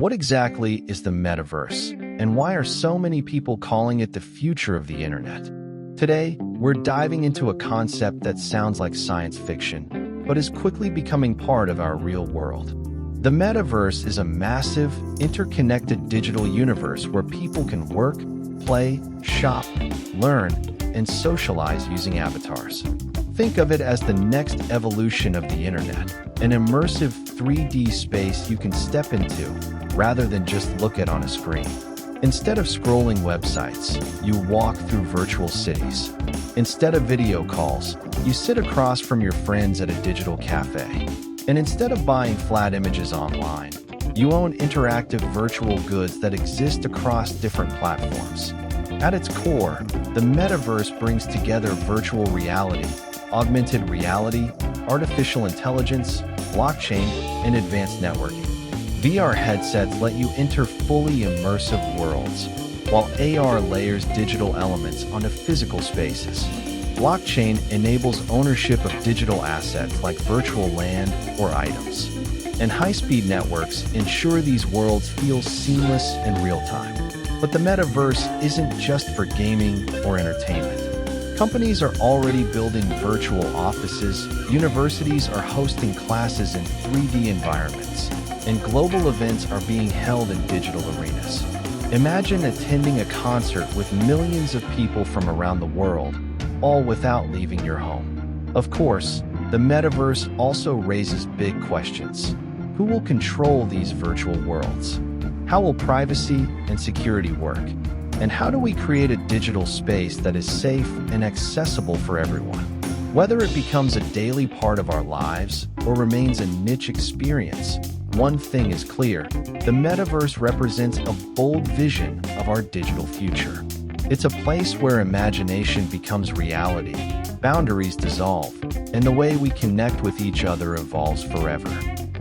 What exactly is the metaverse, and why are so many people calling it the future of the internet? Today, we're diving into a concept that sounds like science fiction, but is quickly becoming part of our real world. The metaverse is a massive, interconnected digital universe where people can work, play, shop, learn, and socialize using avatars. Think of it as the next evolution of the internet, an immersive 3D space you can step into rather than just look at on a screen. Instead of scrolling websites, you walk through virtual cities. Instead of video calls, you sit across from your friends at a digital cafe. And instead of buying flat images online, you own interactive virtual goods that exist across different platforms. At its core, the metaverse brings together virtual reality, augmented reality, artificial intelligence, blockchain, and advanced networking. VR headsets let you enter fully immersive worlds, while AR layers digital elements onto physical spaces. Blockchain enables ownership of digital assets like virtual land or items. And high-speed networks ensure these worlds feel seamless and real-time. But the metaverse isn't just for gaming or entertainment. Companies are already building virtual offices, universities are hosting classes in 3D environments, and global events are being held in digital arenas. Imagine attending a concert with millions of people from around the world, all without leaving your home. Of course, the metaverse also raises big questions. Who will control these virtual worlds? How will privacy and security work? And how do we create a digital space that is safe and accessible for everyone? Whether it becomes a daily part of our lives or remains a niche experience, one thing is clear: the metaverse represents a bold vision of our digital future. It's a place where imagination becomes reality, boundaries dissolve, and the way we connect with each other evolves forever.